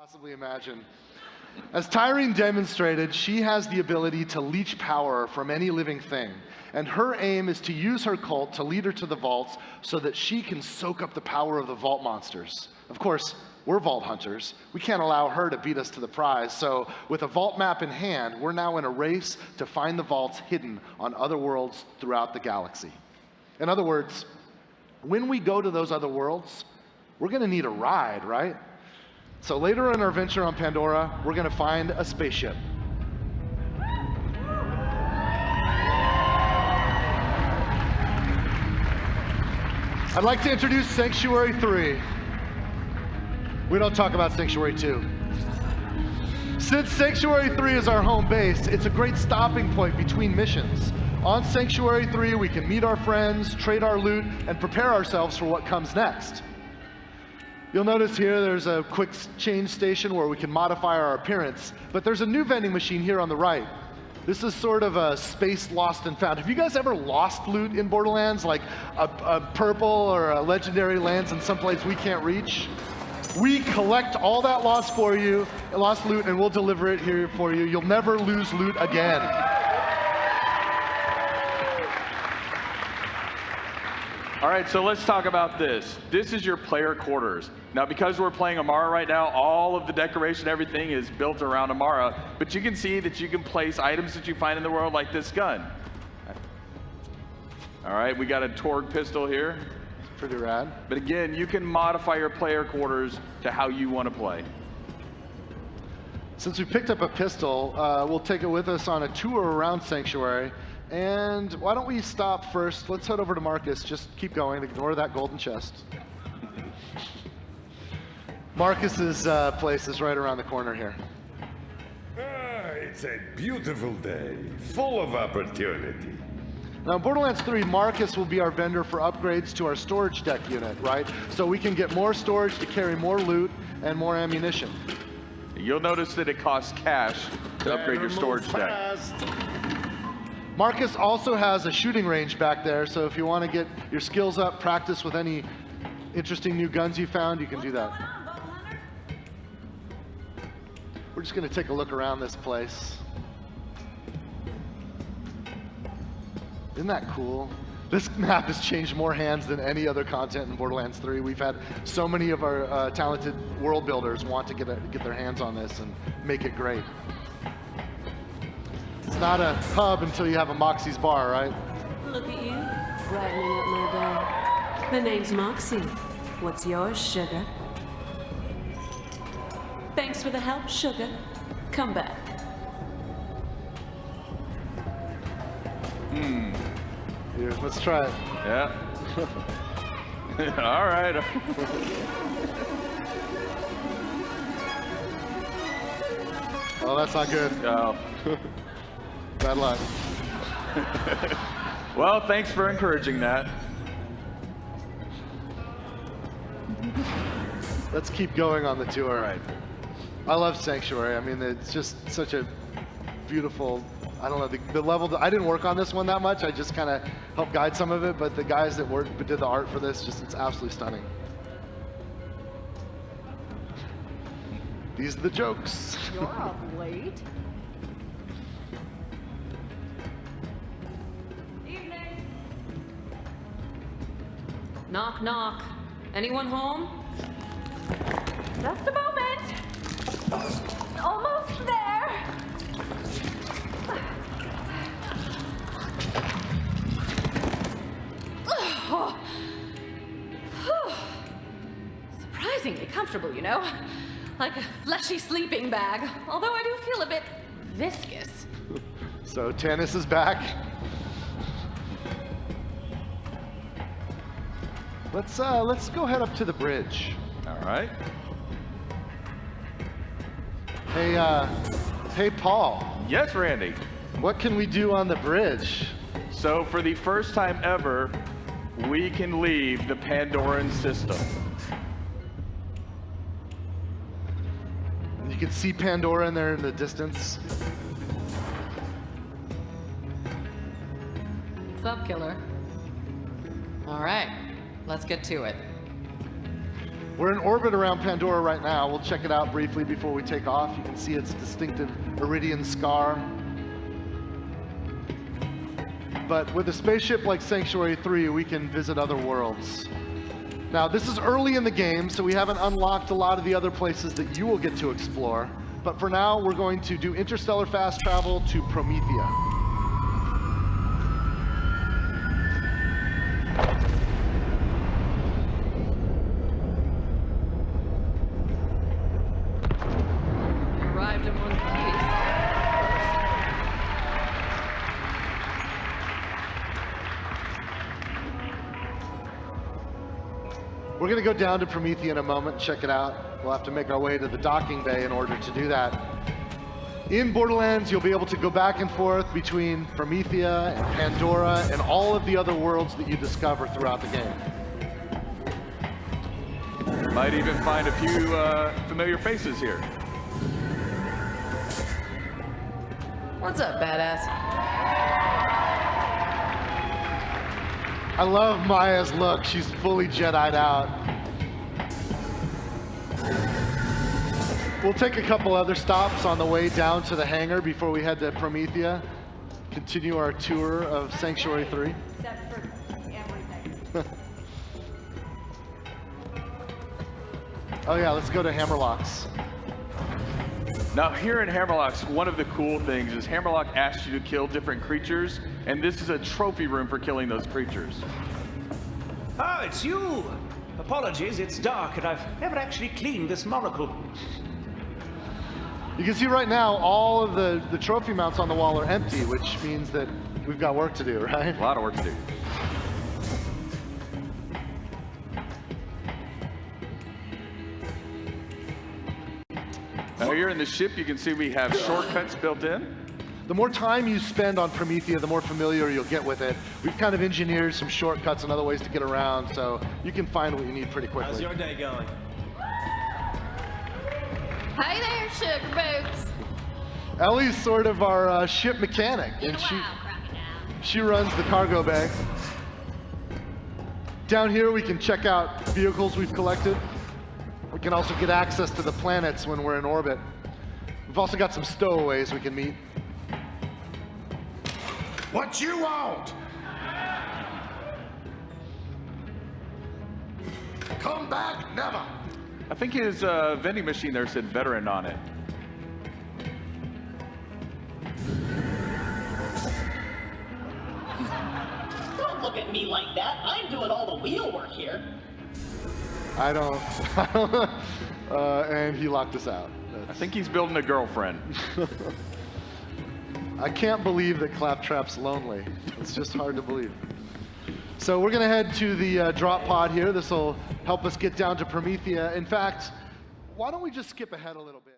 Possibly imagine. As Tyrene demonstrated, she has the ability to leech power from any living thing, and her aim is to use her cult to lead her to the vaults so that she can soak up the power of the vault monsters. Of course, we're vault hunters. We can't allow her to beat us to the prize, so with a vault map in hand, we're now in a race to find the vaults hidden on other worlds throughout the galaxy. In other words, when we go to those other worlds, we're gonna need a ride, right? So later in our venture on Pandora, we're gonna find a spaceship. I'd like to introduce Sanctuary 3. We don't talk about Sanctuary 2. Since Sanctuary 3 is our home base, it's a great stopping point between missions. On Sanctuary 3, we can meet our friends, trade our loot, and prepare ourselves for what comes next. You'll notice here there's a quick change station where we can modify our appearance, but there's a new vending machine here on the right. This is sort of a space lost and found. Have you guys ever lost loot in Borderlands, like a purple or a legendary lands in some place we can't reach? We collect all that lost loot, and we'll deliver it here for you. You'll never lose loot again. All right, so let's talk about this. This is your player quarters. Now, because we're playing Amara right now, all of the decoration, everything is built around Amara, but you can see that you can place items that you find in the world like this gun. All right, we got a Torg pistol here. It's pretty rad. But again, you can modify your player quarters to how you want to play. Since we picked up a pistol, we'll take it with us on a tour around Sanctuary. And why don't we stop first? Let's head over to Marcus. Just keep going. Ignore that golden chest. Marcus's place is right around the corner here. It's a beautiful day, full of opportunity. Now, in Borderlands 3, Marcus will be our vendor for upgrades to our storage deck unit, right? So we can get more storage to carry more loot and more ammunition. You'll notice that it costs cash to upgrade your storage deck. Marcus also has a shooting range back there, so if you want to get your skills up, practice with any interesting new guns you found, you can do that. We're just going to take a look around this place. Isn't that cool? This map has changed more hands than any other content in Borderlands 3. We've had so many of our talented world builders want to get their hands on this and make it great. It's not a pub until you have a Moxie's bar, right? Look at you, brightening up my day. The name's Moxie. What's yours, sugar? Thanks for the help, sugar. Come back. Here, let's try it. Yeah. All right. Oh, that's not good. Oh. Bad luck. Well, thanks for encouraging that. Let's keep going on the tour. All right. I love Sanctuary. I mean, it's just such a beautiful, I don't know, the level, I didn't work on this one that much. I just kind of helped guide some of it, but the guys that did the art for this, it's absolutely stunning. These are the jokes. You're up late. Evening. Knock, knock. Anyone home? Just a moment. Almost there. Surprisingly comfortable, you know? Like a fleshy sleeping bag, although I do feel a bit viscous. So Tannis is back. Let's go head up to the bridge. All right. Hey Paul. Yes, Randy. What can we do on the bridge? So for the first time ever, we can leave the Pandoran system. You can see Pandora in there in the distance. What's up, killer? All right, let's get to it. We're in orbit around Pandora right now. We'll check it out briefly before we take off. You can see its distinctive iridian scar. But with a spaceship like Sanctuary 3, we can visit other worlds. Now, this is early in the game, so we haven't unlocked a lot of the other places that you will get to explore. But for now, we're going to do interstellar fast travel to Promethea. Arrived in one piece. We're going to go down to Promethea in a moment and check it out. We'll have to make our way to the docking bay in order to do that. In Borderlands, you'll be able to go back and forth between Promethea and Pandora and all of the other worlds that you discover throughout the game. Might even find a few familiar faces here. What's up, badass? I love Maya's look. She's fully Jedi'd out. We'll take a couple other stops on the way down to the hangar before we head to Promethea. Continue our tour of Sanctuary 3. Except for everything. Oh yeah, let's go to Hammerlocks. Now here in Hammerlocks, one of the cool things is Hammerlock asks you to kill different creatures, and this is a trophy room for killing those creatures. Ah, it's you! Apologies, it's dark and I've never actually cleaned this monocle. You can see right now all of the trophy mounts on the wall are empty, which means that we've got work to do, right? A lot of work to do. Now here in the ship, you can see we have shortcuts built in. The more time you spend on Promethea, the more familiar you'll get with it. We've kind of engineered some shortcuts and other ways to get around, so you can find what you need pretty quickly. How's your day going? Hey there, sugar boots. Ellie's sort of our ship mechanic, and she runs the cargo bay. Down here, we can check out vehicles we've collected. We can also get access to the planets when we're in orbit. We've also got some stowaways we can meet. What you want? Come back, never. I think his vending machine there said veteran on it. Don't look at me like that. I'm doing all the wheel work here. I don't, and he locked us out. I think he's building a girlfriend. I can't believe that Claptrap's lonely. It's just hard to believe. So we're gonna head to the drop pod here. This will help us get down to Promethea. In fact, why don't we just skip ahead a little bit?